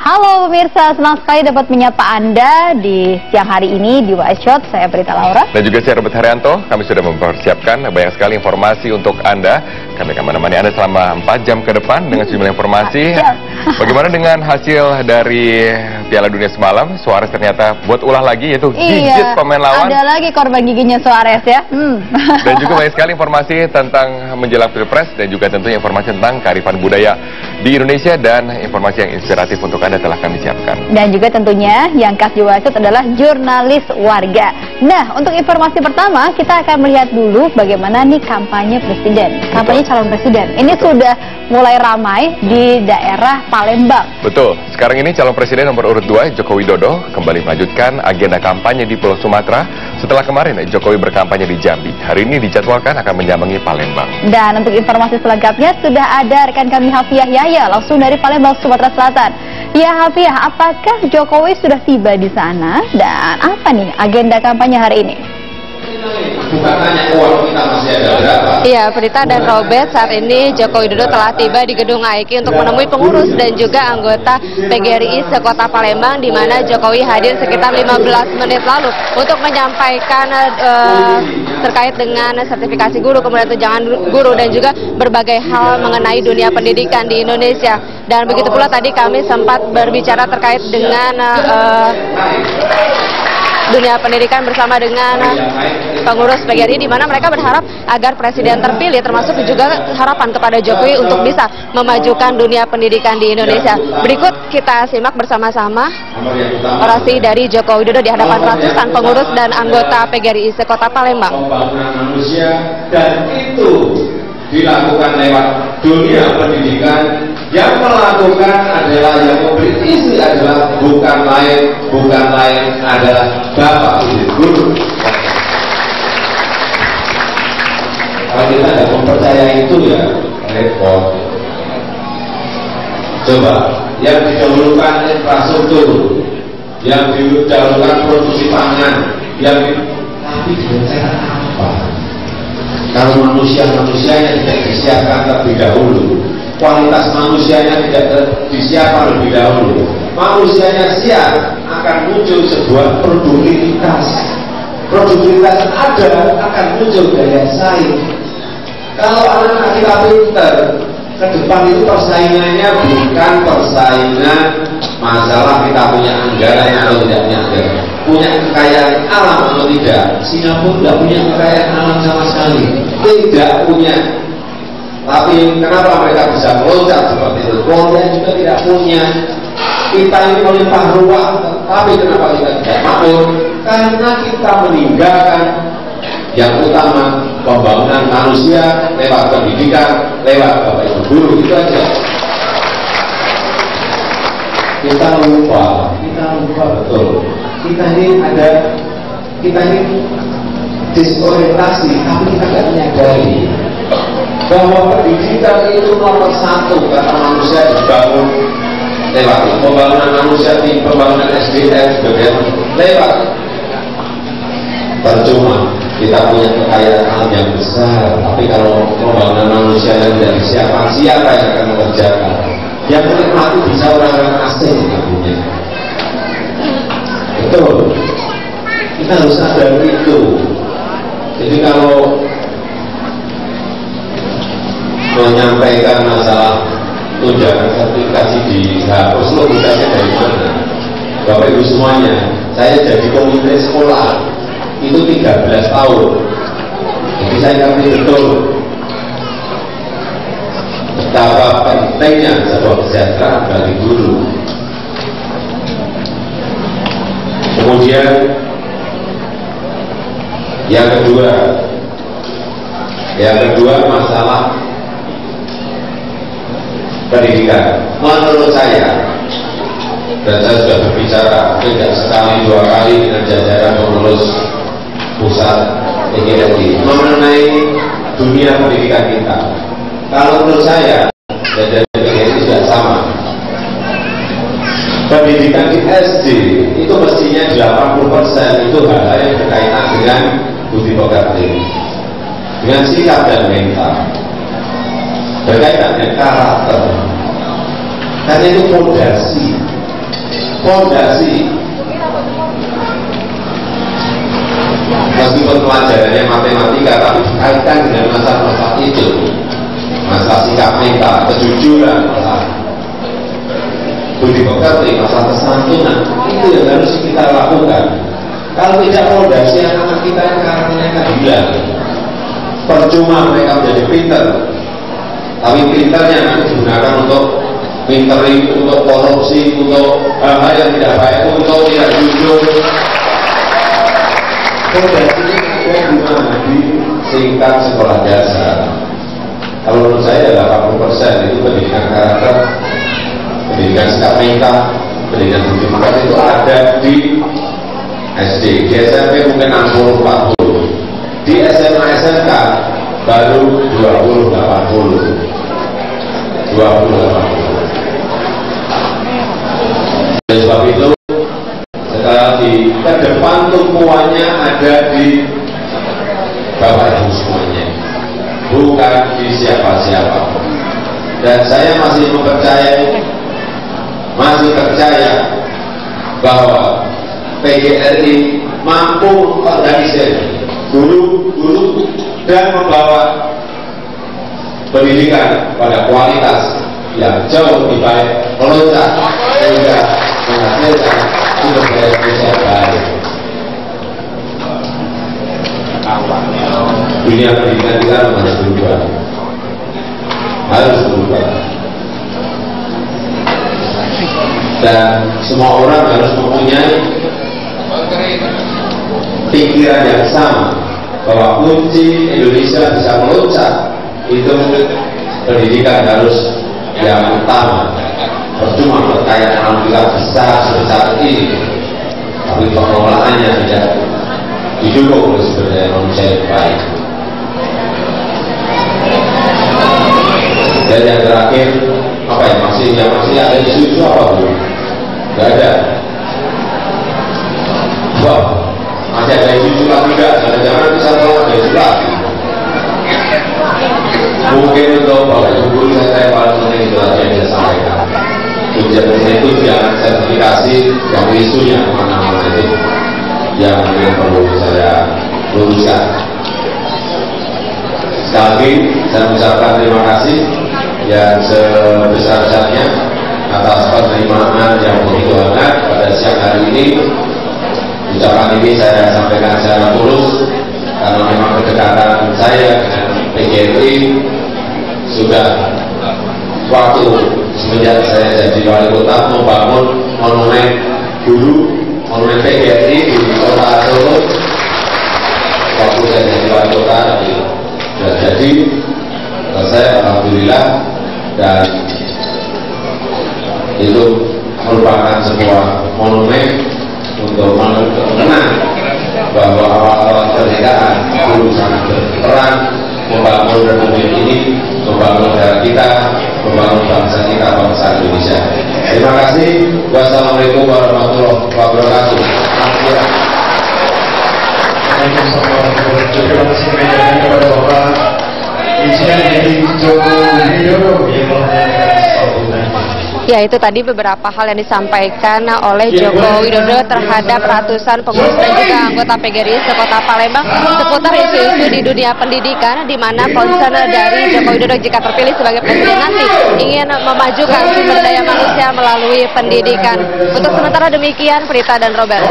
Halo pemirsa, senang sekali dapat menyapa Anda di siang hari ini di White Shot. Saya Berita Laura. Dan juga saya Robert Haryanto. Kami sudah mempersiapkan banyak sekali informasi untuk Anda. Kami akan menemani Anda selama 4 jam ke depan dengan sejumlah informasi. Bagaimana dengan hasil dari Piala Dunia semalam? Suarez ternyata buat ulah lagi, yaitu gigit pemain lawan. Ada lagi korban giginya Suarez ya. Dan juga banyak sekali informasi tentang menjelang Pilpres dan juga tentunya informasi tentang kearifan budaya di Indonesia dan informasi yang inspiratif untuk Anda telah kami siapkan. Dan juga tentunya yang khas di White Shot adalah jurnalis warga. Nah, untuk informasi pertama kita akan melihat dulu bagaimana nih kampanye presiden, kampanye calon presiden. Ini sudah mulai ramai di daerah Palembang. Betul. Sekarang ini calon presiden nomor urut 2 Joko Widodo kembali melanjutkan agenda kampanye di Pulau Sumatera setelah kemarin Jokowi berkampanye di Jambi. Hari ini dijadwalkan akan menyambangi Palembang. Dan untuk informasi selengkapnya sudah ada rekan kami Hafiah Yahya langsung dari Palembang, Sumatera Selatan. Ya Hafiah, apakah Jokowi sudah tiba di sana dan apa nih agenda kampanye hari ini? Bukan hanya uang kita masih ada berapa. Iya, Berita dan Robert, saat ini Joko Widodo telah tiba di Gedung AIK untuk menemui pengurus dan juga anggota PGRI sekota Palembang, di mana Jokowi hadir sekitar 15 menit lalu untuk menyampaikan terkait dengan sertifikasi guru, kemudian tunjangan guru dan juga berbagai hal mengenai dunia pendidikan di Indonesia. Dan begitu pula tadi kami sempat berbicara terkait dengan dunia pendidikan bersama dengan pengurus PGRI, di mana mereka berharap agar presiden terpilih, termasuk juga harapan kepada Jokowi untuk bisa memajukan dunia pendidikan di Indonesia. Berikut kita simak bersama-sama orasi dari Joko Widodo di hadapan ratusan pengurus dan anggota PGRI sekota Palembang. Pembangunan manusia, dan itu dilakukan lewat dunia pendidikan. Yang melakukan adalah, yang memberi isi adalah bukan lain adalah Bapak Guru. Kalau kita tidak mempercayai itu ya repot. Coba yang didahulukan infrastruktur, yang didahulukan produksi pangan, tapi dengan cara apa? Kalau manusia-manusianya tidak disiapkan terlebih dahulu, kualitas manusianya tidak disiapkan lebih dahulu, manusianya siap, akan muncul sebuah produktivitas. Produktivitas ada, akan muncul daya saing. Kalau anak-anak kita pinter, ke depan itu persaingannya bukan persaingan masalah kita punya anggaran atau tidak punya anggaran, punya kekayaan alam atau tidak. Singapura tidak punya kekayaan alam sama sekali, tidak punya. Tapi kenapa mereka bisa meloncat seperti itu? Korea juga tidak punya. Kita ini melimpah ruah, tapi kenapa kita tidak makmur? Karena kita meninggalkan yang utama, pembangunan manusia lewat pendidikan, lewat Bapak Ibu guru, itu aja. Kita lupa betul. Kita ini disorientasi, tapi kita tidak menyadari bahwa pendidikan itu nomor 1, karena manusia dibangun lewat pembangunan manusia di pembangunan SDM sebagainya lewat. Percuma kita punya kekayaan alam yang besar, tapi kalau pembangunan manusia yang tidak disiapkan, siapa yang akan mengerjakan? Yang menikmati bisa orang-orang asing nantinya. Betul. Kita harus sadar itu. Jadi kalau menyampaikan masalah tunjangan sertifikasi dihapus, logikanya dari mana? Bapak Ibu semuanya, saya jadi komite sekolah itu 13 tahun, jadi saya ngerti betul betapa pentingnya sebuah kesejahteraan bagi guru. Kemudian yang kedua masalah pendidikan. Menurut saya, dan saya sudah berbicara tidak sekali 2 kali dengan jajaran pengurus pusat PGRI mengenai dunia pendidikan kita. Kalau menurut saya, jajaran PGRI sudah sama. Pendidikan di SD itu mestinya 80% itu hal-hal yang berkaitan dengan budi pekerti, dengan sikap dan mental, berkaitan dengan karakter. Karena itu fondasi. fondasi. Meskipun pelajarannya matematika, tapi dikaitkan dengan masa-masa itu, masa sikap mental, kejujuran, masa budi pekerti, masa kesantunan, itu yang harus kita lakukan. Kalau tidak fondasi, anak-anak kita karakternya hilang. Percuma mereka menjadi pinter, tapi pinternya nanti digunakan untuk minteri, untuk korupsi, untuk hal-hal yang tidak baik, untuk tidak jujur. Fondasi itu gimana di tingkat sekolah dasar? Kalau menurut saya 80% itu pendidikan karakter, pendidikan sikap mental, pendidikan budi pekerti itu ada di SD. Di SMP mungkin 60-40. Di SMA SMK baru 20-80. Oleh sebab itu, sekali lagi, ke depan tumpuannya ada di Bapak Ibu semuanya, bukan di siapa-siapa. Dan saya masih percaya bahwa PGRI mampu organisir guru-guru dan membawa pendidikan pada kualitas yang jauh lebih baik, melonjak sehingga menghasilkan sumber daya manusia baik. Dunia pendidikan kita harus berubah, dan semua orang harus mempunyai pikiran yang sama bahwa kunci Indonesia bisa melonjak itu pendidikan harus yang utama. Percuma kekayaan alam kita besar sebesar ini, tapi pengelolaannya tidak didukung oleh sumber daya manusia yang baik. Dan yang terakhir, apa ya, masih ada isu apa belum? Gak ada. Wah, masih ada isu lagi enggak? Jangan-jangan bisa kalau ada isu lagi. Mungkin untuk Bapak Ibu guru saya paling penting itu aja yang saya sampaikan. Ujian itu jangan sertifikasi yang isunya mana-mana itu yang perlu saya luruskan. Sekali lagi saya mengucapkan terima kasih yang sebesar-besarnya atas penerimaan yang begitu hangat pada siang hari ini. Ucapan ini saya sampaikan secara tulus karena memang kedekatan saya dengan PGRI sudah waktu semenjak saya jadi wali kota membangun monumen guru, monumen PGRI di kota Solo. Waktu saya jadi wali kota sudah jadi selesai, alhamdulillah, dan itu merupakan sebuah monumen untuk mengenang bahwa awal-awal kemerdekaan guru sangat berperan membangun republik ini, membangun negara kita, membangun bangsa kita, bangsa Indonesia. Terima kasih. Wassalamualaikum warahmatullahi wabarakatuh. Terima kasih banyak kepada Bapak Insya Joko Widodo yang melakukan sambutannya. Ya, itu tadi beberapa hal yang disampaikan oleh Joko Widodo terhadap ratusan pengurus dan juga anggota PGRI sekota Palembang seputar isu-isu di dunia pendidikan, di mana concern dari Joko Widodo jika terpilih sebagai presiden nanti ingin memajukan sumber daya manusia melalui pendidikan. Untuk sementara demikian, Prita dan Robert.